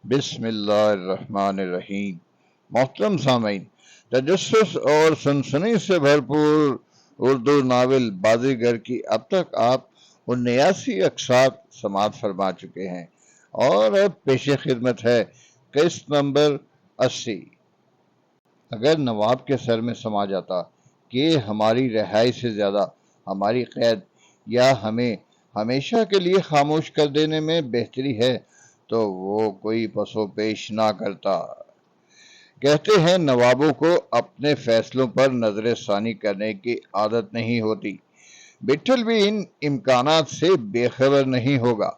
بسم اللہ الرحمن الرحیم۔ محترم سامعین، تجسس اور سنسنی سے بھرپور اردو ناول بازیگر کی اب تک آپ 79 اقساط سماعت فرما چکے ہیں اور اب پیش خدمت ہے قسط نمبر 80۔ اگر نواب کے سر میں سما جاتا کہ ہماری رہائی سے زیادہ ہماری قید یا ہمیں ہمیشہ کے لیے خاموش کر دینے میں بہتری ہے تو وہ کوئی پسو پیش نہ کرتا۔ کہتے ہیں نوابوں کو اپنے فیصلوں پر نظر ثانی کرنے کی عادت نہیں ہوتی۔ بٹھل بھی ان امکانات سے بے خبر نہیں ہوگا،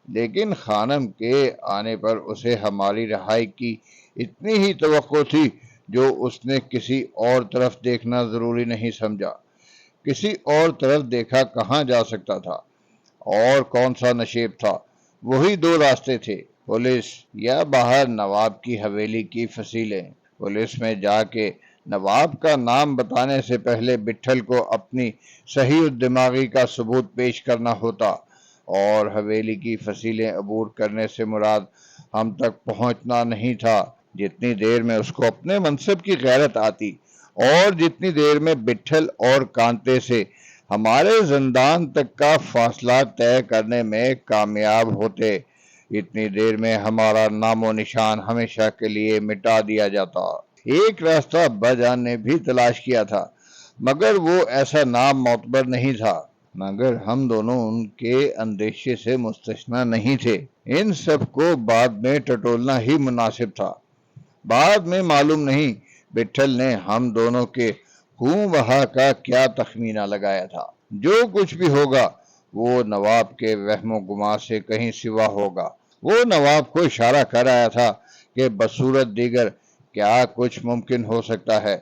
لیکن خانم کے آنے پر اسے ہماری رہائی کی اتنی ہی توقع تھی جو اس نے کسی اور طرف دیکھنا ضروری نہیں سمجھا۔ کسی اور طرف دیکھا کہاں جا سکتا تھا، اور کون سا نشیب تھا؟ وہی دو راستے تھے، پولیس یا باہر نواب کی حویلی کی فصیلیں۔ پولیس میں جا کے نواب کا نام بتانے سے پہلے بٹھل کو اپنی صحیح الدماغی کا ثبوت پیش کرنا ہوتا، اور حویلی کی فصیلیں عبور کرنے سے مراد ہم تک پہنچنا نہیں تھا۔ جتنی دیر میں اس کو اپنے منصب کی غیرت آتی اور جتنی دیر میں بٹھل اور کانتے سے ہمارے زندان تک کا فاصلہ طے کرنے میں کامیاب ہوتے، اتنی دیر میں ہمارا نام و نشان ہمیشہ کے لیے مٹا دیا جاتا۔ ایک راستہ ابا نے بھی تلاش کیا تھا، مگر وہ ایسا نام معتبر نہیں تھا، مگر ہم دونوں ان کے اندیشے سے مستثنی نہیں تھے۔ ان سب کو بعد میں ٹٹولنا ہی مناسب تھا۔ بعد میں معلوم نہیں بٹھل نے ہم دونوں کے خون بہا کا کیا تخمینہ لگایا تھا۔ جو کچھ بھی ہوگا وہ نواب کے وہم و گمان سے کہیں سوا ہوگا۔ وہ نواب کو اشارہ کر آیا تھا کہ بصورت دیگر کیا کچھ ممکن ہو سکتا ہے۔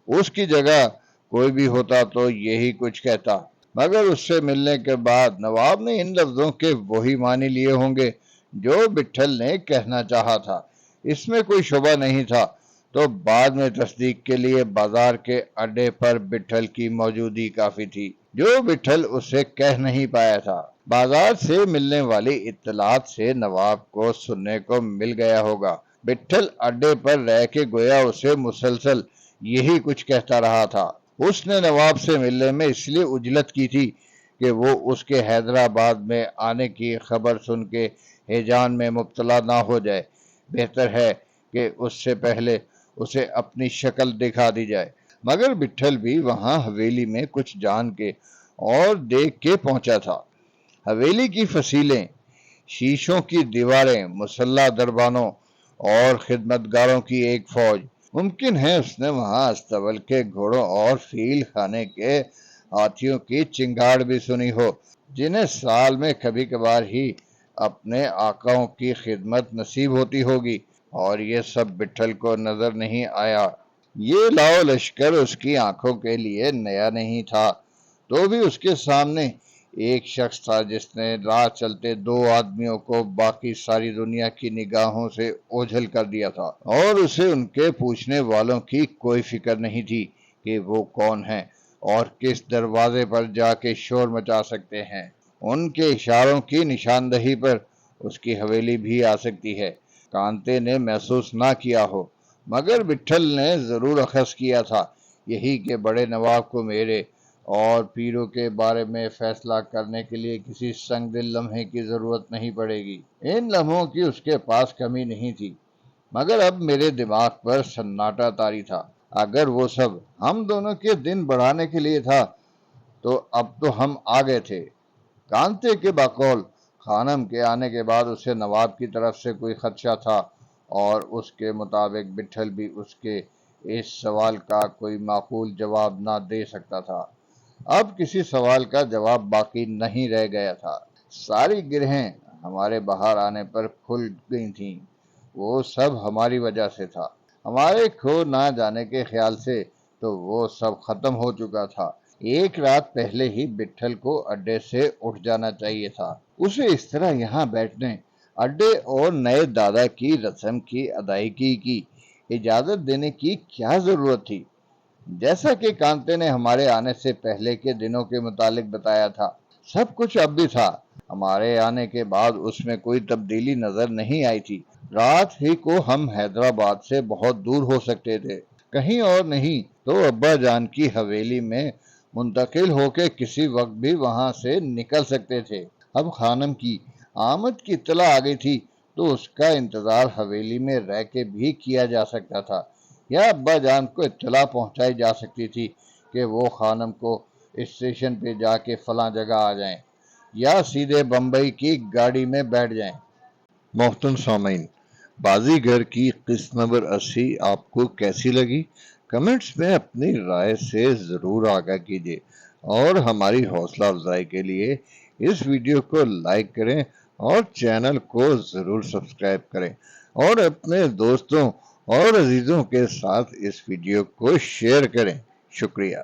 اس کی جگہ کوئی بھی ہوتا تو یہی کچھ کہتا، مگر اس سے ملنے کے بعد نواب نے ان لفظوں کے وہی معنی لیے ہوں گے جو بٹھل نے کہنا چاہا تھا۔ اس میں کوئی شبہ نہیں تھا، تو بعد میں تصدیق کے لیے بازار کے اڈے پر بٹھل کی موجودگی کافی تھی، جو بٹھل اسے کہہ نہیں پایا تھا۔ بازار سے ملنے والی اطلاعات سے نواب کو سننے کو مل گیا ہوگا۔ بٹھل اڈے پر رہ کے گویا اسے مسلسل یہی کچھ کہتا رہا تھا۔ اس نے نواب سے ملنے میں اس لیے عجلت کی تھی کہ وہ اس کے حیدرآباد میں آنے کی خبر سن کے ہیجان میں مبتلا نہ ہو جائے۔ بہتر ہے کہ اس سے پہلے اسے اپنی شکل دکھا دی جائے۔ مگر بٹھل بھی وہاں حویلی میں کچھ جان کے اور دیکھ کے پہنچا تھا۔ حویلی کی فصیلیں، شیشوں کی دیواریں، مسلح دربانوں اور خدمتگاروں کی ایک فوج۔ ممکن ہے اس نے وہاں استبل کے گھوڑوں اور فیل خانے کے ہاتھیوں کی چنگاڑ بھی سنی ہو، جنہیں سال میں کبھی کبھار ہی اپنے آقاؤں کی خدمت نصیب ہوتی ہوگی، اور یہ سب بٹھل کو نظر نہیں آیا۔ یہ لاؤ لشکر اس کی آنکھوں کے لیے نیا نہیں تھا، تو بھی اس کے سامنے ایک شخص تھا جس نے راہ چلتے دو آدمیوں کو باقی ساری دنیا کی نگاہوں سے اوجھل کر دیا تھا، اور اسے ان کے پوچھنے والوں کی کوئی فکر نہیں تھی کہ وہ کون ہیں اور کس دروازے پر جا کے شور مچا سکتے ہیں۔ ان کے اشاروں کی نشاندہی پر اس کی حویلی بھی آ سکتی ہے۔ کانتے نے محسوس نہ کیا ہو، مگر بٹھل نے ضرور اخذ کیا تھا، یہی کہ بڑے نواب کو میرے اور پیروں کے بارے میں فیصلہ کرنے کے لیے کسی سنگ دل لمحے کی ضرورت نہیں پڑے گی۔ ان لمحوں کی اس کے پاس کمی نہیں تھی، مگر اب میرے دماغ پر سناٹا طاری تھا۔ اگر وہ سب ہم دونوں کے دن بڑھانے کے لیے تھا تو اب تو ہم آ گئے تھے۔ کانتے کے بقول خانم کے آنے کے بعد اسے نواب کی طرف سے کوئی خدشہ تھا، اور اس کے مطابق بٹھل بھی اس کے اس سوال کا کوئی معقول جواب نہ دے سکتا تھا۔ اب کسی سوال کا جواب باقی نہیں رہ گیا تھا۔ ساری گرہیں ہمارے باہر آنے پر کھل گئی تھیں۔ وہ سب ہماری وجہ سے تھا۔ ہمارے کھو نہ جانے کے خیال سے تو وہ سب ختم ہو چکا تھا۔ ایک رات پہلے ہی بٹھل کو اڈے سے اٹھ جانا چاہیے تھا۔ اسے اس طرح یہاں بیٹھنے، اڈے اور نئے دادا کی رسم کی ادائیگی کی اجازت دینے کی کیا ضرورت تھی؟ جیسا کہ کانتے نے ہمارے آنے سے پہلے کے دنوں کے متعلق بتایا تھا، سب کچھ اب بھی تھا۔ ہمارے آنے کے بعد اس میں کوئی تبدیلی نظر نہیں آئی تھی۔ رات ہی کو ہم حیدرآباد سے بہت دور ہو سکتے تھے، کہیں اور نہیں تو ابا جان کی حویلی میں منتقل ہو کے کسی وقت بھی وہاں سے نکل سکتے تھے۔ اب خانم کی آمد کی اطلاع آ گئی تھی تو اس کا انتظار حویلی میں رہ کے بھی کیا جا سکتا تھا، یا ابا جان کو اطلاع پہنچائی جا سکتی تھی کہ وہ خانم کو اسٹیشن پہ جا کے فلاں جگہ آ جائیں یا سیدھے بمبئی کی گاڑی میں بیٹھ جائیں۔ محترم سامعین، بازیگر کی قسط نمبر 80 آپ کو کیسی لگی؟ کمنٹس میں اپنی رائے سے ضرور آگاہ کیجیے، اور ہماری حوصلہ افزائی کے لیے اس ویڈیو کو لائک کریں اور چینل کو ضرور سبسکرائب کریں، اور اپنے دوستوں اور عزیزوں کے ساتھ اس ویڈیو کو شیئر کریں۔ شکریہ۔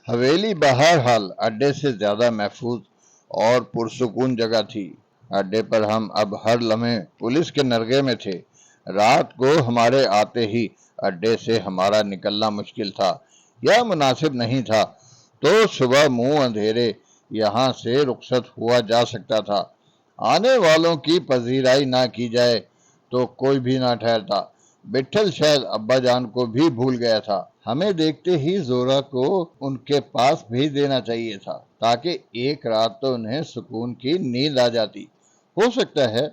حویلی بہرحال اڈے سے زیادہ محفوظ اور پرسکون جگہ تھی۔ اڈے پر ہم اب ہر لمحے پولیس کے نرغے میں تھے۔ رات کو ہمارے آتے ہی اڈے سے ہمارا نکلنا مشکل تھا یا مناسب نہیں تھا، تو صبح منہ اندھیرے یہاں سے رخصت ہوا جا سکتا تھا۔ آنے والوں کی پذیرائی نہ کی جائے تو کوئی بھی نہ ٹھہرتا۔ بٹھل شاید ابا جان کو بھی بھول گیا تھا۔ ہمیں دیکھتے ہی زورا کو ان کے پاس بھیج دینا چاہیے تھا، تاکہ ایک رات تو انہیں سکون کی نیند آ جاتی۔ ہو سکتا ہے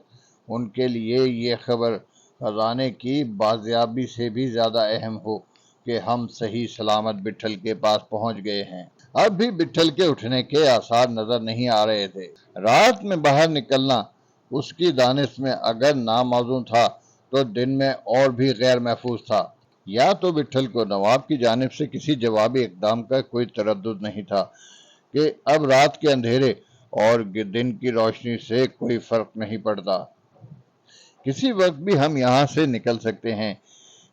ان کے لیے یہ خبر خزانے کی بازیابی سے بھی زیادہ اہم ہو کہ ہم صحیح سلامت بٹھل کے پاس پہنچ گئے ہیں۔ اب بھی بٹھل کے اٹھنے کے آثار نظر نہیں آ رہے تھے۔ رات میں باہر نکلنا اس کی دانش میں اگر ناموزوں تھا تو دن میں اور بھی غیر محفوظ تھا۔ یا تو بٹھل کو نواب کی جانب سے کسی جوابی اقدام کا کوئی تردد نہیں تھا کہ اب رات کے اندھیرے اور دن کی روشنی سے کوئی فرق نہیں پڑتا، کسی وقت بھی ہم یہاں سے نکل سکتے ہیں،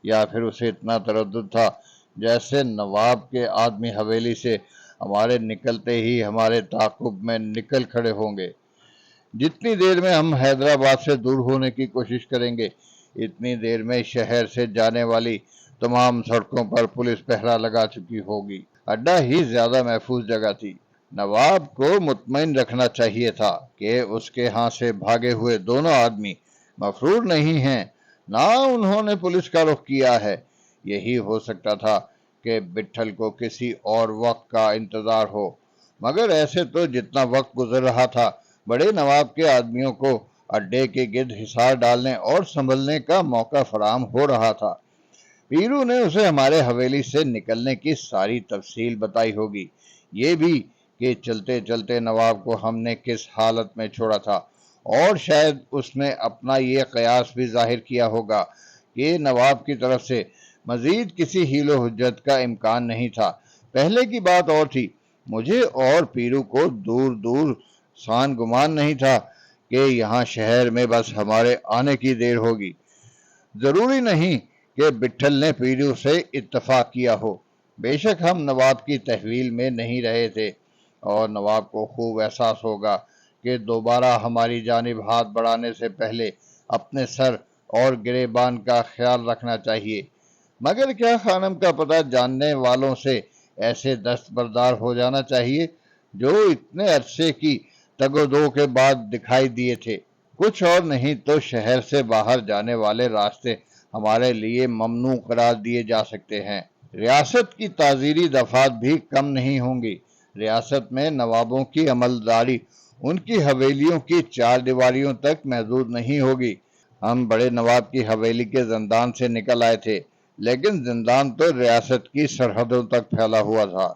یا پھر اسے اتنا تردد تھا جیسے نواب کے آدمی حویلی سے ہمارے نکلتے ہی ہمارے تعاقب میں نکل کھڑے ہوں گے۔ جتنی دیر میں ہم حیدرآباد سے دور ہونے کی کوشش کریں گے، اتنی دیر میں شہر سے جانے والی تمام سڑکوں پر پولیس پہرا لگا چکی ہوگی۔ اڈا ہی زیادہ محفوظ جگہ تھی۔ نواب کو مطمئن رکھنا چاہیے تھا کہ اس کے ہاں سے بھاگے ہوئے دونوں آدمی مفرور نہیں ہیں، نہ انہوں نے پولیس کا رخ کیا ہے۔ یہی ہو سکتا تھا کہ بٹھل کو کسی اور وقت کا انتظار ہو، مگر ایسے تو جتنا وقت گزر رہا تھا، بڑے نواب کے آدمیوں کو اڈے کے گرد حصار ڈالنے اور سنبھلنے کا موقع فراہم ہو رہا تھا۔ پیرو نے اسے ہمارے حویلی سے نکلنے کی ساری تفصیل بتائی ہوگی، یہ بھی کہ چلتے چلتے نواب کو ہم نے کس حالت میں چھوڑا تھا، اور شاید اس نے اپنا یہ قیاس بھی ظاہر کیا ہوگا کہ نواب کی طرف سے مزید کسی حیل و حجت کا امکان نہیں تھا۔ پہلے کی بات اور تھی، مجھے اور پیرو کو دور دور سان گمان نہیں تھا کہ یہاں شہر میں بس ہمارے آنے کی دیر ہوگی۔ ضروری نہیں کہ بٹھل نے پیرو سے اتفاق کیا ہو، بے شک ہم نواب کی تحویل میں نہیں رہے تھے، اور نواب کو خوب احساس ہوگا کہ دوبارہ ہماری جانب ہاتھ بڑھانے سے پہلے اپنے سر اور گریبان کا خیال رکھنا چاہیے۔ مگر کیا خانم کا پتہ جاننے والوں سے ایسے دستبردار ہو جانا چاہیے جو اتنے عرصے کی تگ و دو کے بعد دکھائی دیے تھے؟ کچھ اور نہیں تو شہر سے باہر جانے والے راستے ہمارے لیے ممنوع قرار دیے جا سکتے ہیں۔ ریاست کی تعزیری دفعات بھی کم نہیں ہوں گی۔ ریاست میں نوابوں کی عملداری ان کی حویلیوں کی چار دیواریوں تک محدود نہیں ہوگی۔ ہم بڑے نواب کی حویلی کے زندان سے نکل آئے تھے، لیکن زندان تو ریاست کی سرحدوں تک پھیلا ہوا تھا۔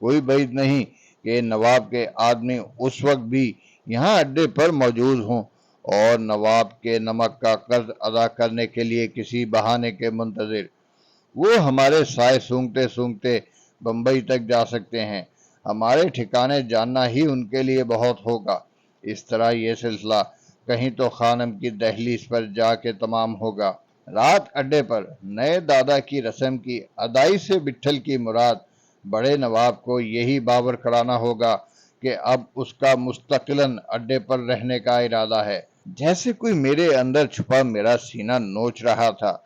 کوئی بعید نہیں کہ نواب کے آدمی اس وقت بھی یہاں اڈے پر موجود ہوں، اور نواب کے نمک کا قرض ادا کرنے کے لیے کسی بہانے کے منتظر وہ ہمارے سائے سونگتے سونگتے بمبئی تک جا سکتے ہیں۔ ہمارے ٹھکانے جاننا ہی ان کے لیے بہت ہوگا۔ اس طرح یہ سلسلہ کہیں تو خانم کی دہلیز پر جا کے تمام ہوگا۔ رات اڈے پر نئے دادا کی رسم کی ادائی سے بٹھل کی مراد بڑے نواب کو یہی باور کرانا ہوگا کہ اب اس کا مستقلاً اڈے پر رہنے کا ارادہ ہے۔ جیسے کوئی میرے اندر چھپا میرا سینہ نوچ رہا تھا۔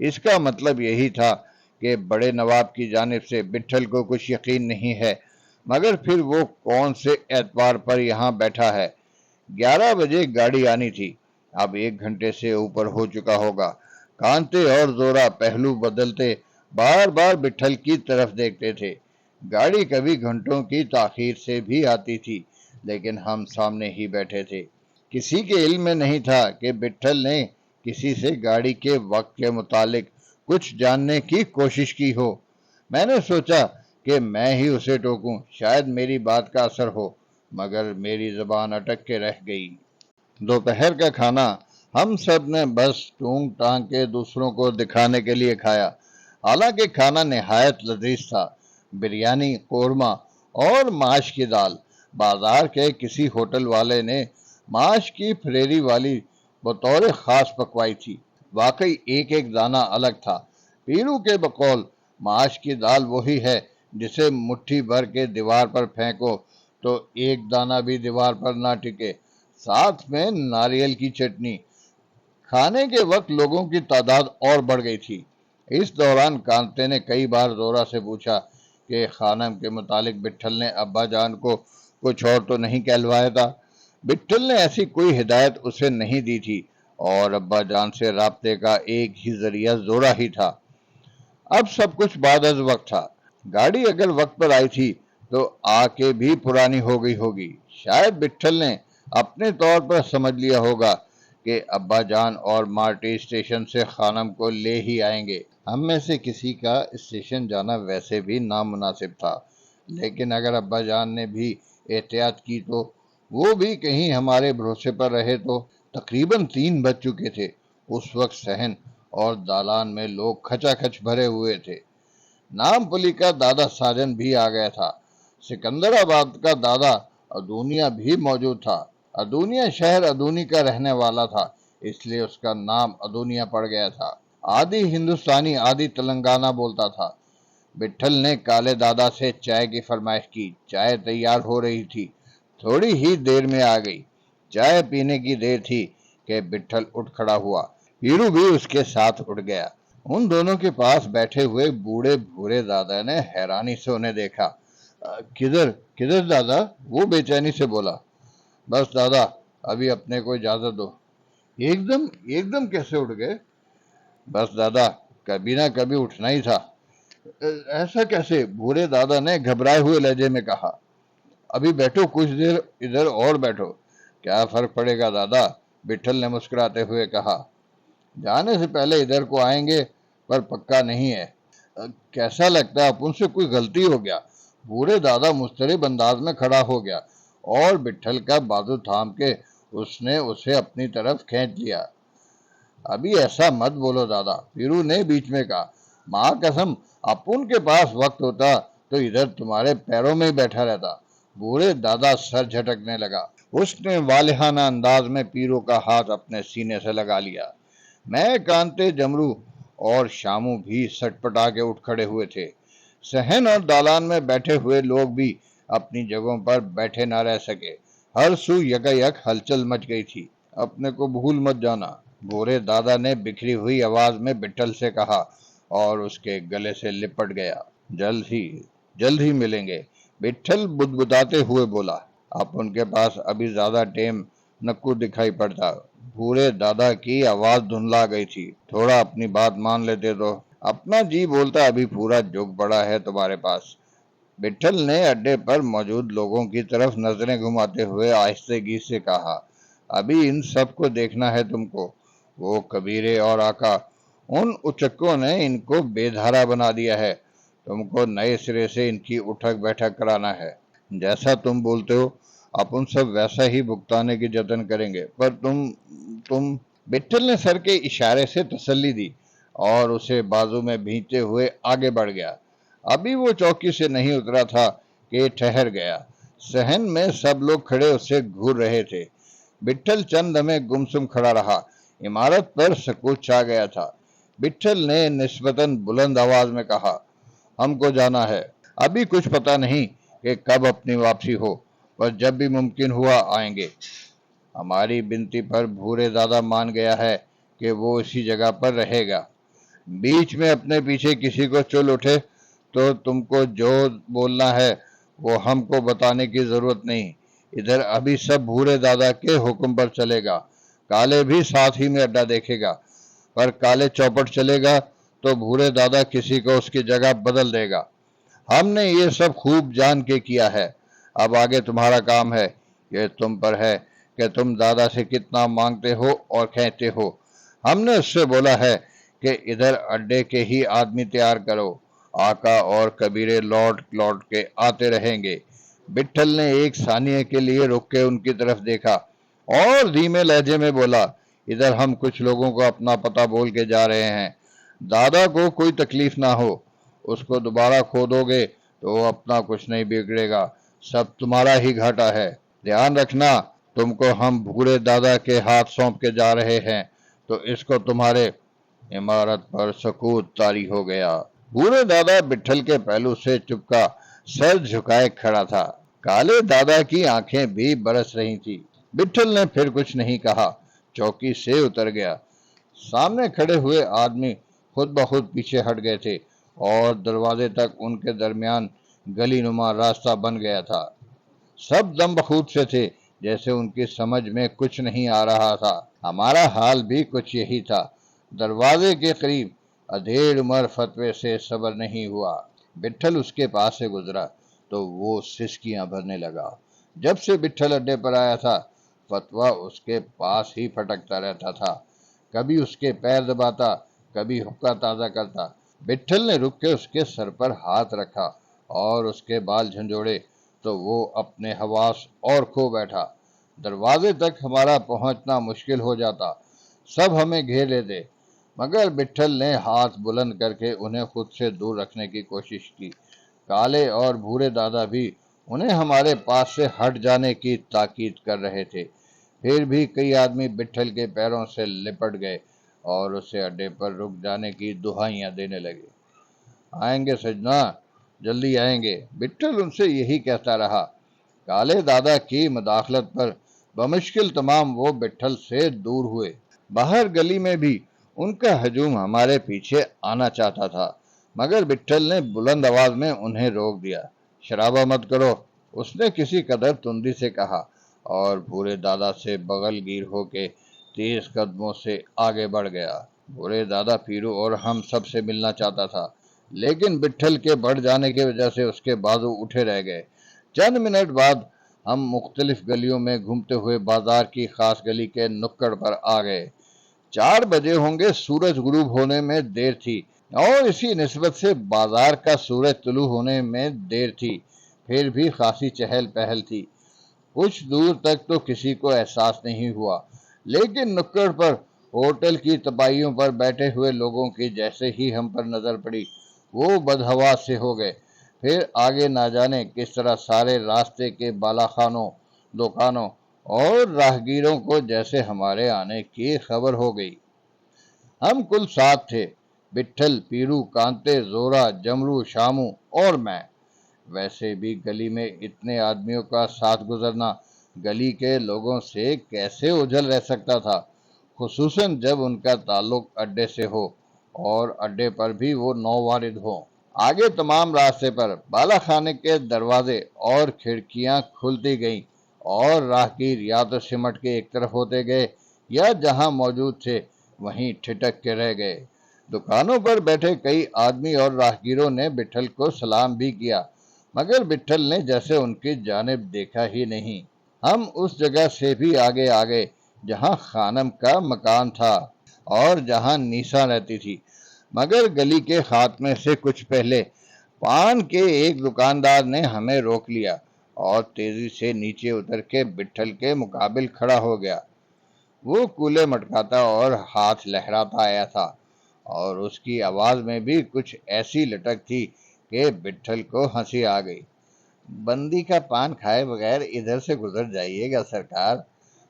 اس کا مطلب یہی تھا کہ بڑے نواب کی جانب سے بٹھل کو کچھ یقین نہیں ہے، مگر پھر وہ کون سے اعتبار پر یہاں بیٹھا ہے؟ 11 بجے گاڑی آنی تھی۔ اب 1 گھنٹے سے اوپر ہو چکا ہوگا۔ کانتے اور زورا پہلو بدلتے بار بار بٹھل کی طرف دیکھتے تھے۔ گاڑی کبھی گھنٹوں کی تاخیر سے بھی آتی تھی، لیکن ہم سامنے ہی بیٹھے تھے۔ کسی کے علم میں نہیں تھا کہ بٹھل نے کسی سے گاڑی کے وقت کے متعلق کچھ جاننے کی کوشش کی ہو۔ میں نے سوچا کہ میں ہی اسے ٹوکوں، شاید میری بات کا اثر ہو، مگر میری زبان اٹک کے رہ گئی۔ دوپہر کا کھانا ہم سب نے بس ٹونگ ٹانگ کے دوسروں کو دکھانے کے لیے کھایا۔ حالانکہ کھانا نہایت لذیذ تھا۔ بریانی، قورمہ اور ماش کی دال۔ بازار کے کسی ہوٹل والے نے ماش کی پھریری والی بطور خاص پکوائی تھی۔ واقعی ایک ایک دانہ الگ تھا۔ پیرو کے بقول ماش کی دال وہی ہے جسے مٹھی بھر کے دیوار پر پھینکو تو ایک دانہ بھی دیوار پر نہ ٹکے، ساتھ میں ناریل کی چٹنی۔ کھانے کے وقت لوگوں کی تعداد اور بڑھ گئی تھی۔ اس دوران کانتے نے کئی بار زورا سے پوچھا کہ خانم کے متعلق بٹھل نے ابا جان کو کچھ اور تو نہیں کہلوایا تھا۔ بٹھل نے ایسی کوئی ہدایت اسے نہیں دی تھی، اور ابا جان سے رابطے کا ایک ہی ذریعہ زورا ہی تھا۔ اب سب کچھ بعد از وقت تھا۔ گاڑی اگر وقت پر آئی تھی تو آ کے بھی پرانی ہو گئی ہوگی۔ شاید بٹھل نے اپنے طور پر سمجھ لیا ہوگا کہ ابا جان اور مارٹی اسٹیشن سے خانم کو لے ہی آئیں گے۔ ہم میں سے کسی کا اسٹیشن جانا ویسے بھی نامناسب تھا، لیکن اگر ابا جان نے بھی احتیاط کی تو وہ بھی کہیں ہمارے بھروسے پر رہے تو۔ تقریباً 3 بج چکے تھے۔ اس وقت صحن اور دالان میں لوگ کھچا کھچ بھرے ہوئے تھے۔ نام پلی کا دادا ساجن بھی آ گیا تھا۔ سکندر آباد کا دادا ادونیا بھی موجود تھا۔ ادونیا شہر ادونی کا رہنے والا تھا، اس لیے اس کا نام ادونیا پڑ گیا تھا۔ آدھی ہندوستانی آدھی تلنگانہ بولتا تھا۔ بٹھل نے کالے دادا سے چائے کی فرمائش کی۔ چائے تیار ہو رہی تھی، تھوڑی ہی دیر میں آ گئی۔ چائے پینے کی دیر تھی کہ بٹھل اٹھ کھڑا ہوا۔ پیرو بھی اس کے ساتھ اٹھ گیا۔ ان دونوں کے پاس بیٹھے ہوئے بوڑھے بھورے دادا نے حیرانی سے انہیں دیکھا۔ کدھر دادا؟ وہ بے چینی سے بولا۔ بس دادا، ابھی اپنے کو اجازت دو۔ ایک دم کیسے اٹھ گئے؟ بس دادا، کبھی نہ کبھی اٹھنا ہی تھا۔ ایسا کیسے؟ بھورے دادا نے گھبرائے ہوئے لہجے میں کہا۔ ابھی بیٹھو، کچھ دیر ادھر اور بیٹھو۔ کیا فرق پڑے گا دادا؟ بٹھل نے مسکراتے ہوئے کہا۔ جانے سے پہلے ادھر کو آئیں گے، پر پکا نہیں ہے۔ کیسا لگتا ہے اپن سے کوئی غلطی ہو گیا؟ بوڑھے دادا مضطرب انداز میں کھڑا ہو گیا اور بٹھل کا بازو تھام کے اس نے اسے اپنی طرف کھینچ لیا۔ ابھی ایسا مت بولو دادا، پیرو نے بیچ میں کہا۔ ماں قسم، اپن کے پاس وقت ہوتا تو ادھر تمہارے پیروں میں ہی بیٹھا رہتا۔ بوڑھے دادا سر جھٹکنے لگا۔ اس نے والہانہ انداز میں پیرو کا ہاتھ اپنے سینے سے لگا لیا۔ میں، کانتے، جمرو اور شامو بھی سٹ پٹا کے اٹھ کھڑے ہوئے تھے۔ صحن اور دالان میں بیٹھے ہوئے لوگ بھی اپنی جگہوں پر بیٹھے نہ رہ سکے۔ ہر سو یکا یک ہلچل مچ گئی تھی۔ اپنے کو بھول مت جانا، بوڑھے دادا نے بکھری ہوئی آواز میں بٹھل سے کہا اور اس کے گلے سے لپٹ گیا۔ جلد ہی ملیں گے، بٹھل بدبداتے ہوئے بولا۔ اب ان کے پاس ابھی زیادہ ٹیم نکو دکھائی پڑتا۔ بوڑھے دادا کی آواز دھندلا گئی تھی۔ تھوڑا اپنی بات مان لیتے تو۔ اپنا جی بولتا ابھی پورا جگ پڑا ہے تمہارے پاس۔ بٹھل نے اڈے پر موجود لوگوں کی طرف نظریں گھماتے ہوئے آہستگی سے کہا۔ ابھی ان سب کو دیکھنا ہے تم کو۔ وہ کبیرے اور آقا، ان اچکوں نے ان کو بے دھارا بنا دیا ہے۔ تم کو نئے سرے سے ان کی اٹھک بیٹھک کرانا ہے۔ جیسا تم بولتے ہو اپن سب ویسا ہی بھگتانے کی جتن کریں گے، پر تم بٹھل نے سر کے اشارے سے تسلی دی اور اسے بازو میں بھینچتے ہوئے آگے بڑھ گیا۔ ابھی وہ چوکی سے نہیں اترا تھا کہ ٹھہر گیا۔ صحن میں سب لوگ کھڑے اسے گھور رہے تھے۔ بٹھل چند لمحے گمسم کھڑا رہا۔ عمارت پر سکوت چھا گیا تھا۔ بٹھل نے نسبتاً بلند آواز میں کہا، ہم کو جانا ہے۔ ابھی کچھ پتہ نہیں کہ کب اپنی واپسی ہو، پر جب بھی ممکن ہوا آئیں گے۔ ہماری بنتی پر بھورے دادا مان گیا ہے کہ وہ اسی جگہ پر رہے گا۔ بیچ میں اپنے پیچھے کسی کو چل اٹھے تو تم کو جو بولنا ہے وہ ہم کو بتانے کی ضرورت نہیں۔ ادھر ابھی سب بھورے دادا کے حکم پر چلے گا۔ کالے بھی ساتھ ہی میں اڈا دیکھے گا، پر کالے چوپٹ چلے گا تو بھورے دادا کسی کو اس کی جگہ بدل دے گا۔ ہم نے یہ سب خوب جان کے کیا ہے، اب آگے تمہارا کام ہے، یہ تم پر ہے کہ تم دادا سے کتنا مانگتے ہو اور کہتے ہو۔ ہم نے اس سے بولا ہے کہ ادھر اڈے کے ہی آدمی تیار کرو، آقا اور کبیرے لوٹ لوٹ کے آتے رہیں گے۔ بٹھل نے ایک ثانیے کے لیے رک کے ان کی طرف دیکھا اور دھیمے لہجے میں بولا، ادھر ہم کچھ لوگوں کو اپنا پتہ بول کے جا رہے ہیں، دادا کو کوئی تکلیف نہ ہو، اس کو دوبارہ کھودو گے تو وہ اپنا کچھ نہیں بگڑے گا، سب تمہارا ہی گھاٹا ہے۔ دھیان رکھنا، تم کو ہم بھورے دادا کے ہاتھ سونپ کے جا رہے ہیں تو اس کو تمہارے۔ عمارت پر سکوت طاری ہو گیا۔ بھورے دادا بٹھل کے پہلو سے چپکا سر جھکائے کھڑا تھا، کالے دادا کی آنکھیں بھی برس رہی تھی۔ بٹھل نے پھر کچھ نہیں کہا، چوکی سے اتر گیا۔ سامنے کھڑے ہوئے آدمی خود بخود پیچھے ہٹ گئے تھے اور دروازے تک ان کے درمیان گلی نما راستہ بن گیا تھا۔ سب دم بخود سے تھے، جیسے ان کی سمجھ میں کچھ نہیں آ رہا تھا۔ ہمارا حال بھی کچھ یہی تھا۔ دروازے کے قریب ادھیڑ عمر فتوے سے صبر نہیں ہوا۔ بٹھل اس کے پاس سے گزرا تو وہ سسکیاں بھرنے لگا۔ جب سے بٹھل اڈے پر آیا تھا، فتویٰ اس کے پاس ہی پھٹکتا رہتا تھا، کبھی اس کے پیر دباتا، کبھی حقہ تازہ کرتا۔ بٹھل نے رک کے اس کے سر پر ہاتھ رکھا اور اس کے بال جھنجھوڑے تو وہ اپنے حواس اور کھو بیٹھا۔ دروازے تک ہمارا پہنچنا مشکل ہو جاتا، سب ہمیں گھیر لیتے، مگر بٹھل نے ہاتھ بلند کر کے انہیں خود سے دور رکھنے کی کوشش کی۔ کالے اور بھورے دادا بھی انہیں ہمارے پاس سے ہٹ جانے کی تاکید کر رہے تھے، پھر بھی کئی آدمی بٹھل کے پیروں سے لپٹ گئے اور اسے اڈے پر رک جانے کی دہائیاں دینے لگے۔ آئیں گے سجنا، جلدی آئیں گے، بٹھل ان سے یہی کہتا رہا۔ کالے دادا کی مداخلت پر بمشکل تمام وہ بٹھل سے دور ہوئے۔ باہر گلی میں بھی ان کا ہجوم ہمارے پیچھے آنا چاہتا تھا، مگر بٹھل نے بلند آواز میں انہیں روک دیا۔ شرابہ مت کرو، اس نے کسی قدر تندی سے کہا، اور بھورے دادا سے بغل گیر ہو کے تیز قدموں سے آگے بڑھ گیا۔ بھورے دادا پیرو اور ہم سب سے ملنا چاہتا تھا، لیکن بٹھل کے بڑھ جانے کی وجہ سے اس کے بازو اٹھے رہ گئے۔ چند منٹ بعد ہم مختلف گلیوں میں گھومتے ہوئے بازار کی خاص گلی کے نکڑ پر آ گئے۔ 4 بجے ہوں گے، سورج غروب ہونے میں دیر تھی اور اسی نسبت سے بازار کا سورج طلوع ہونے میں دیر تھی، پھر بھی خاصی چہل پہل تھی۔ کچھ دور تک تو کسی کو احساس نہیں ہوا، لیکن نکڑ پر ہوٹل کی تپاہیوں پر بیٹھے ہوئے لوگوں کی جیسے ہی ہم پر نظر پڑی، وہ بدحواس سے ہو گئے۔ پھر آگے نہ جانے کس طرح سارے راستے کے بالا خانوں، دکانوں اور راہگیروں کو جیسے ہمارے آنے کی خبر ہو گئی۔ ہم کل 7 تھے، بٹھل، پیرو، کانتے، زورا، جمرو، شامو اور میں۔ ویسے بھی گلی میں اتنے آدمیوں کا ساتھ گزرنا گلی کے لوگوں سے کیسے اوجھل رہ سکتا تھا، خصوصاً جب ان کا تعلق اڈے سے ہو اور اڈے پر بھی وہ نووارد ہوں۔ آگے تمام راستے پر بالا خانے کے دروازے اور کھڑکیاں کھلتی گئیں اور راہگیر یا تو سمٹ کے ایک طرف ہوتے گئے یا جہاں موجود تھے وہیں ٹھٹک کے رہ گئے۔ دکانوں پر بیٹھے کئی آدمی اور راہگیروں نے بٹھل کو سلام بھی کیا، مگر بٹھل نے جیسے ان کی جانب دیکھا ہی نہیں۔ ہم اس جگہ سے بھی آگے آ گئے جہاں خانم کا مکان تھا اور جہاں نیسا رہتی تھی، مگر گلی کے خاتمے سے کچھ پہلے پان کے ایک دکاندار نے ہمیں روک لیا اور تیزی سے نیچے اتر کے بٹھل کے مقابل کھڑا ہو گیا۔ وہ کولے مٹکاتا اور ہاتھ لہراتا آیا تھا اور اس کی آواز میں بھی کچھ ایسی لٹک تھی کہ بٹھل کو ہنسی آ گئی۔ بندی کا پان کھائے بغیر ادھر سے گزر جائیے گا سرکار۔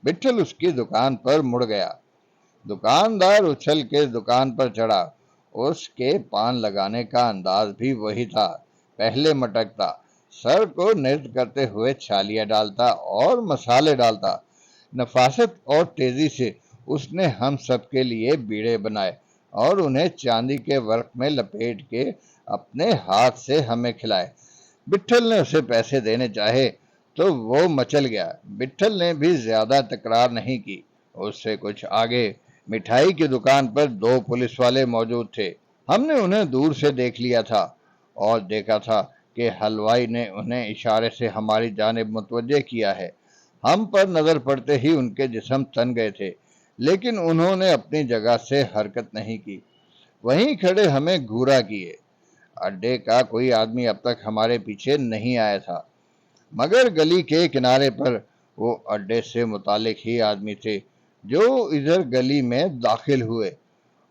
بٹھل اس کی دکان پر مڑ گیا۔ دکاندار اچھل کے دکان پر چڑھا۔ اس کے پان لگانے کا انداز بھی وہی تھا، پہلے مٹکتا، سر کو نرد کرتے ہوئے چھالیاں ڈالتا اور مسالے ڈالتا۔ نفاست اور تیزی سے اس نے ہم سب کے لیے بیڑے بنائے اور انہیں چاندی کے ورق میں لپیٹ کے اپنے ہاتھ سے ہمیں کھلائے۔ بٹھل نے اسے پیسے دینے چاہے تو وہ مچل گیا۔ بٹھل نے بھی زیادہ تکرار نہیں کی، اس سے کچھ آگے مٹھائی کی دکان پر 2 پولیس والے موجود تھے۔ ہم نے انہیں دور سے دیکھ لیا تھا اور دیکھا تھا کہ حلوائی نے انہیں اشارے سے ہماری جانب متوجہ کیا ہے۔ ہم پر نظر پڑتے ہی ان کے جسم تن گئے تھے، لیکن انہوں نے اپنی جگہ سے حرکت نہیں کی، وہیں کھڑے ہمیں گھورا کیے۔ اڈے کا کوئی آدمی اب تک ہمارے پیچھے نہیں آیا تھا، مگر گلی کے کنارے پر وہ اڈے سے متعلق ہی آدمی تھے جو ادھر گلی میں داخل ہوئے۔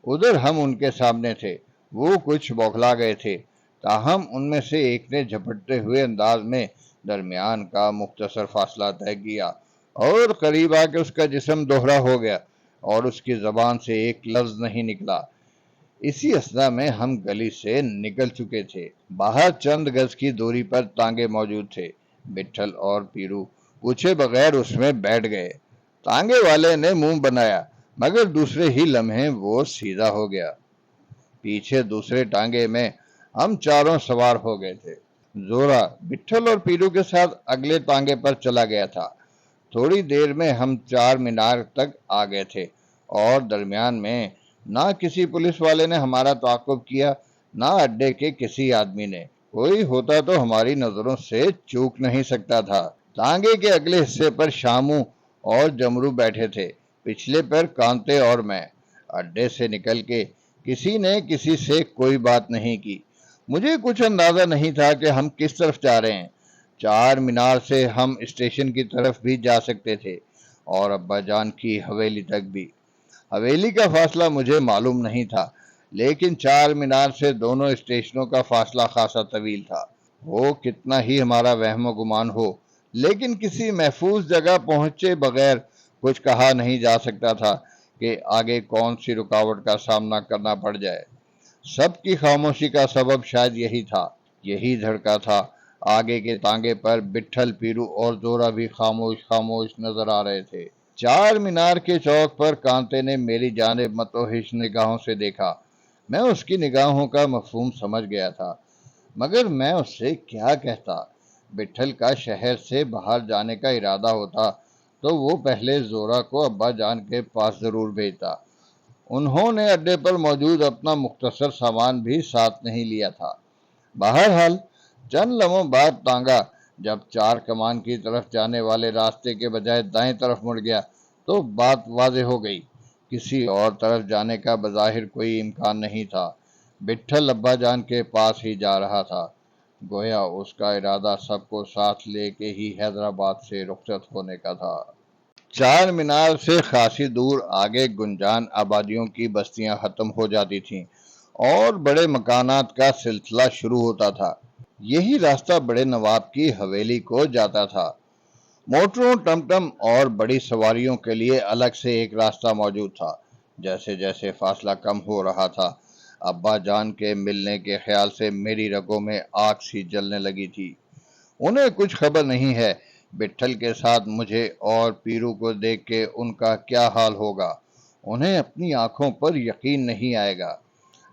ادھر ہم ان کے سامنے تھے۔ وہ کچھ بوکھلا گئے تھے، تاہم ان میں سے ایک نے جھپٹتے ہوئے انداز میں درمیان کا مختصر فاصلہ طے کیا اور قریب آ کے اس کا جسم دوہرا ہو گیا اور اس کی زبان سے ایک لفظ نہیں نکلا۔ اسی اثنا میں ہم گلی سے نکل چکے تھے۔ باہر چند گز کی دوری پر تانگے موجود تھے۔ بٹھل اور پیرو پوچھے بغیر اس میں بیٹھ گئے۔ تانگے والے نے منہ بنایا، مگر دوسرے ہی لمحے وہ سیدھا ہو گیا۔ پیچھے دوسرے ٹانگے میں ہم چاروں سوار ہو گئے تھے۔ زورا بٹھل اور پیرو کے ساتھ اگلے ٹانگے پر چلا گیا تھا۔ تھوڑی دیر میں ہم 4 مینار تک آ گئے تھے اور درمیان میں نہ کسی پولیس والے نے ہمارا تعاقب کیا، نہ اڈے کے کسی آدمی نے۔ کوئی ہوتا تو ہماری نظروں سے چوک نہیں سکتا تھا۔ تانگے کے اگلے حصے پر شامو اور جمرو بیٹھے تھے، پچھلے پر کانتے اور میں۔ اڈے سے نکل کے کسی نے کسی سے کوئی بات نہیں کی۔ مجھے کچھ اندازہ نہیں تھا کہ ہم کس طرف جا رہے ہیں۔ 4 مینار سے ہم اسٹیشن کی طرف بھی جا سکتے تھے اور ابا جان کی حویلی تک بھی۔ حویلی کا فاصلہ مجھے معلوم نہیں تھا، لیکن 4 مینار سے دونوں اسٹیشنوں کا فاصلہ خاصا طویل تھا۔ وہ کتنا ہی ہمارا وہم و گمان ہو، لیکن کسی محفوظ جگہ پہنچے بغیر کچھ کہا نہیں جا سکتا تھا کہ آگے کون سی رکاوٹ کا سامنا کرنا پڑ جائے۔ سب کی خاموشی کا سبب شاید یہی تھا، یہی دھڑکا تھا۔ آگے کے تانگے پر بٹھل، پیرو اور زورا بھی خاموش خاموش نظر آ رہے تھے۔ 4 مینار کے چوک پر کانتے نے میری جانب متوحش نگاہوں سے دیکھا۔ میں اس کی نگاہوں کا مفہوم سمجھ گیا تھا، مگر میں اس سے کیا کہتا؟ بٹھل کا شہر سے باہر جانے کا ارادہ ہوتا تو وہ پہلے زورا کو ابا جان کے پاس ضرور بھیجتا۔ انہوں نے اڈے پر موجود اپنا مختصر سامان بھی ساتھ نہیں لیا تھا۔ بہرحال چند لمحوں بعد تانگا جب 4 کمان کی طرف جانے والے راستے کے بجائے دائیں طرف مڑ گیا تو بات واضح ہو گئی۔ کسی اور طرف جانے کا بظاہر کوئی امکان نہیں تھا۔ بٹھل ابا جان کے پاس ہی جا رہا تھا، گویا اس کا ارادہ سب کو ساتھ لے کے ہی حیدرآباد سے رخصت ہونے کا تھا۔ 4 مینار سے خاصی دور آگے گنجان آبادیوں کی بستیاں ختم ہو جاتی تھیں اور بڑے مکانات کا سلسلہ شروع ہوتا تھا۔ یہی راستہ بڑے نواب کی حویلی کو جاتا تھا۔ موٹروں، ٹم ٹم اور بڑی سواریوں کے لیے الگ سے ایک راستہ موجود تھا۔ جیسے جیسے فاصلہ کم ہو رہا تھا، ابا جان کے ملنے کے خیال سے میری رگوں میں آگ سی جلنے لگی تھی۔ انہیں کچھ خبر نہیں ہے بٹھل کے ساتھ مجھے اور پیرو کو دیکھ کے ان کا کیا حال ہوگا۔ انہیں اپنی آنکھوں پر یقین نہیں آئے گا۔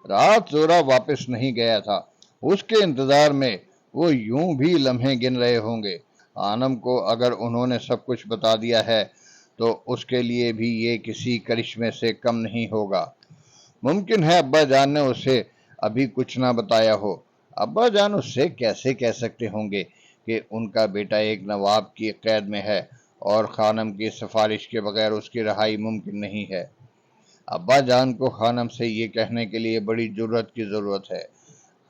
رات زورا واپس نہیں گیا تھا، اس کے انتظار میں وہ یوں بھی لمحے گن رہے ہوں گے۔ خانم کو اگر انہوں نے سب کچھ بتا دیا ہے تو اس کے لیے بھی یہ کسی کرشمے سے کم نہیں ہوگا۔ ممکن ہے ابا جان نے اسے ابھی کچھ نہ بتایا ہو۔ ابا جان اس سے کیسے کہہ سکتے ہوں گے کہ ان کا بیٹا ایک نواب کی قید میں ہے اور خانم کی سفارش کے بغیر اس کی رہائی ممکن نہیں ہے۔ ابا جان کو خانم سے یہ کہنے کے لیے بڑی جرأت کی ضرورت ہے۔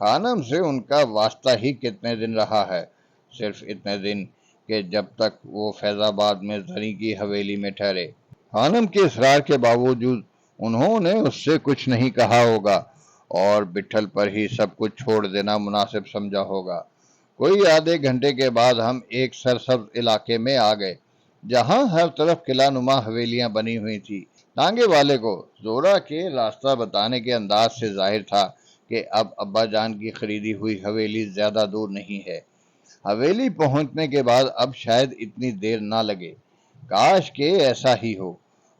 خانم سے ان کا واسطہ ہی کتنے دن رہا ہے؟ صرف اتنے دن کہ جب تک وہ فیض آباد میں زنی کی حویلی میں ٹھہرے۔ خانم کے اصرار کے باوجود انہوں نے اس سے کچھ نہیں کہا ہوگا اور بٹھل پر ہی سب کچھ چھوڑ دینا مناسب سمجھا ہوگا۔ کوئی آدھے گھنٹے کے بعد ہم ایک سرسبز علاقے میں آ گئے جہاں ہر طرف قلعہ نما حویلیاں بنی ہوئی تھی۔ ٹانگے والے کو زورا کے راستہ بتانے کے انداز سے ظاہر تھا کہ اب ابا جان کی خریدی ہوئی حویلی زیادہ دور نہیں ہے۔ حویلی پہنچنے کے بعد اب شاید اتنی دیر نہ لگے۔ کاش کہ ایسا ہی ہو۔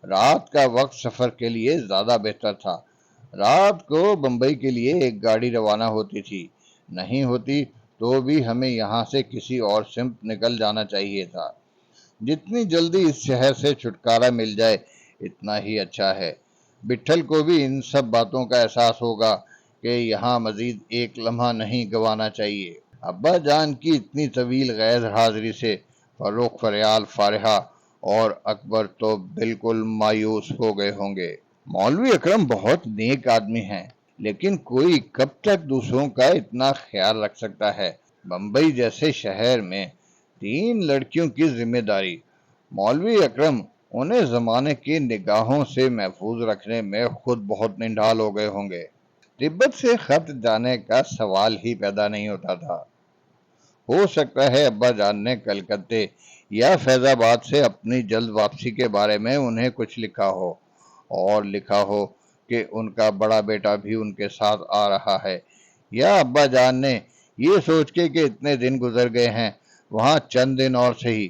رات کا وقت سفر کے لیے زیادہ بہتر تھا۔ رات کو بمبئی کے لیے ایک گاڑی روانہ ہوتی تھی، نہیں ہوتی تو بھی ہمیں یہاں سے کسی اور سمت نکل جانا چاہیے تھا۔ جتنی جلدی اس شہر سے چھٹکارا مل جائے اتنا ہی اچھا ہے۔ بٹھل کو بھی ان سب باتوں کا احساس ہوگا کہ یہاں مزید ایک لمحہ نہیں گوانا چاہیے۔ ابا جان کی اتنی طویل غیر حاضری سے فروخ فریال فارحہ اور اکبر تو بالکل مایوس ہو گئے ہوں گے۔ مولوی اکرم بہت نیک آدمی ہیں، لیکن کوئی کب تک دوسروں کا اتنا خیال رکھ سکتا ہے؟ بمبئی جیسے شہر میں 3 لڑکیوں کی ذمہ داری۔ مولوی اکرم انہیں زمانے کی نگاہوں سے محفوظ رکھنے میں خود بہت نڈھال ہو گئے ہوں گے۔ تبت سے خط جانے کا سوال ہی پیدا نہیں ہوتا تھا۔ ہو سکتا ہے ابا جان نے کلکتے یا فیض آباد سے اپنی جلد واپسی کے بارے میں انہیں کچھ لکھا ہو، اور لکھا ہو کہ ان کا بڑا بیٹا بھی ان کے ساتھ آ رہا ہے، یا ابا جان نے یہ سوچ کے کہ اتنے دن گزر گئے ہیں وہاں چند دن اور صحیح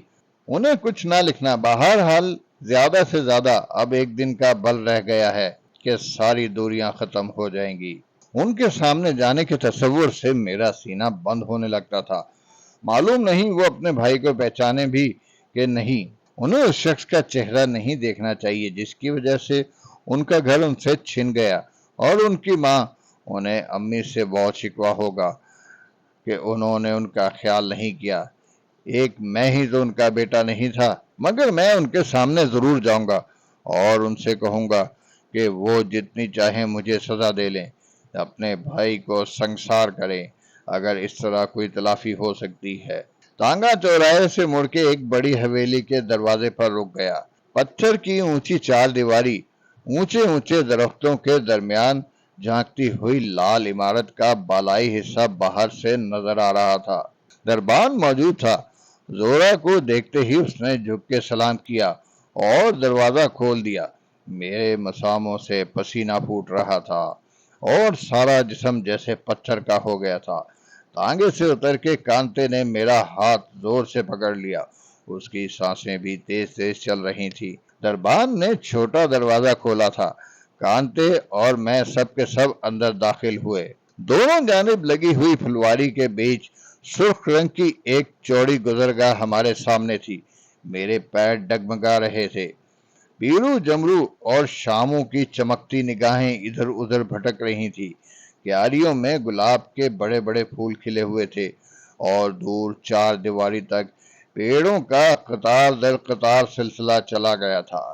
انہیں کچھ نہ لکھنا۔ بہرحال زیادہ سے زیادہ اب ایک دن کا بل رہ گیا ہے کہ ساری دوریاں ختم ہو جائیں گی۔ ان کے سامنے جانے کے تصور سے میرا سینہ بند ہونے لگتا تھا۔ معلوم نہیں وہ اپنے بھائی کو پہچانے بھی کہ نہیں۔ انہیں اس شخص کا چہرہ نہیں دیکھنا چاہیے جس کی وجہ سے ان کا گھر ان سے چھن گیا، اور ان کی ماں انہیں امی سے بہت شکوہ ہوگا کہ انہوں نے ان کا خیال نہیں کیا۔ ایک میں ہی تو ان کا بیٹا نہیں تھا، مگر میں ان کے سامنے ضرور جاؤں گا اور ان سے کہوں گا کہ وہ جتنی چاہیں مجھے سزا دے لیں، اپنے بھائی کو سنگسار کریں اگر اس طرح کوئی تلافی ہو سکتی ہے۔ تانگا چوراہے سے مڑ کے ایک بڑی حویلی کے دروازے پر رک گیا۔ پتھر کی اونچی چار دیواری، اونچے اونچے درختوں کے درمیان جھانکتی ہوئی لال عمارت کا بالائی حصہ باہر سے نظر آ رہا تھا۔ دربان موجود تھا۔ زورا کو دیکھتے ہی اس نے جھک کے سلام کیا اور دروازہ کھول دیا۔ میرے مساموں سے پسینہ پھوٹ رہا تھا اور سارا جسم جیسے پتھر کا ہو گیا تھا۔ تانگے سے اتر کے کانتے نے میرا ہاتھ زور سے پکڑ لیا۔ اس کی سانسیں بھی تیز تیز چل رہی تھی۔ دربان نے چھوٹا دروازہ کھولا تھا۔ کانتے اور میں سب کے سب اندر داخل ہوئے۔ دونوں جانب لگی ہوئی پھلواری کے بیچ سرخ رنگ کی ایک چوڑی گزرگاہ ہمارے سامنے تھی۔ میرے پیر ڈگمگا رہے تھے۔ پیرو جمرو اور شاموں کی چمکتی نگاہیں ادھر ادھر بھٹک رہی تھی۔ کیاریوں میں گلاب کے بڑے بڑے پھول کھلے ہوئے تھے، اور دور چار دیواری تک پیڑوں کا قطار در قطار سلسلہ چلا گیا تھا۔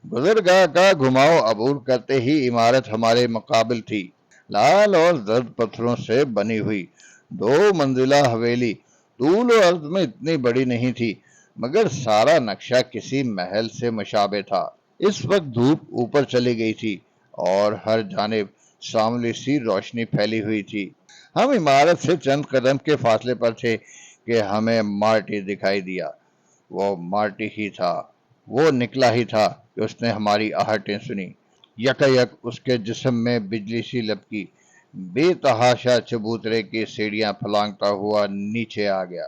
گزرگاہ کا گھماؤ عبور کرتے ہی عمارت ہمارے مقابل تھی۔ لال اور زرد پتھروں سے بنی ہوئی 2 منزلہ حویلی طول و عرض میں اتنی بڑی نہیں تھی، مگر سارا نقشہ کسی محل سے مشابہ تھا۔ اس وقت دھوپ اوپر چلی گئی تھی اور ہر جانب سانولی سی روشنی پھیلی ہوئی تھی۔ ہم عمارت سے چند قدم کے فاصلے پر تھے کہ ہمیں مارٹی دکھائی دیا۔ وہ مارٹی ہی تھا۔ وہ نکلا ہی تھا کہ اس نے ہماری آہٹیں سنی۔ یکایک اس کے جسم میں بجلی سی لپکی۔ بے تحاشا چبوترے کی سیڑھیاں پھلانگتا ہوا نیچے آ گیا۔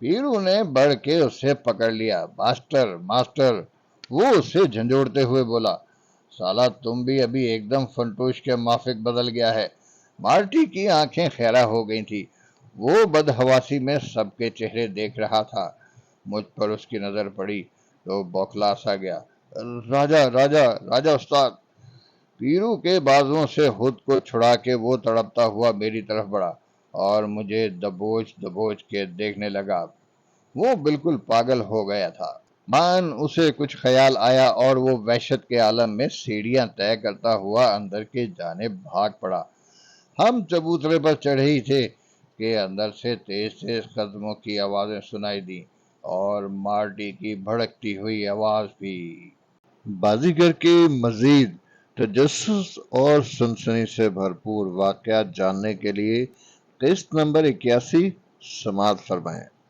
پیرو نے بڑھ کے اسے پکڑ لیا۔ ماسٹر ماسٹر، وہ اسے جھنجھوڑتے ہوئے بولا۔ سالا تم بھی ابھی ایک دم فنٹوش کے مافک بدل گیا ہے۔ مارٹی کی آنکھیں خیرہ ہو گئی تھی۔ وہ بدحواسی میں سب کے چہرے دیکھ رہا تھا۔ مجھ پر اس کی نظر پڑی تو بوکھلا سا گیا۔ راجا راجا راجا استاد! پیرو کے بازوؤں سے خود کو چھڑا کے وہ تڑپتا ہوا میری طرف بڑھا اور مجھے دبوچ دبوچ کے دیکھنے لگا۔ وہ بالکل پاگل ہو گیا تھا۔ اسے کچھ خیال آیا اور وہ وحشت کے عالم میں سیڑھیاں طے کرتا ہوا اندر کی جانب بھاگ پڑا۔ ہم چبوترے پر چڑھے ہی تھے کہ اندر سے تیز تیز قدموں کی آوازیں سنائی دیں، اور مارٹی کی بھڑکتی ہوئی آواز بھی۔ بازیگر کے مزید تجسس اور سنسنی سے بھرپور واقعات جاننے کے لیے قسط نمبر 81 سماعت فرمائیں۔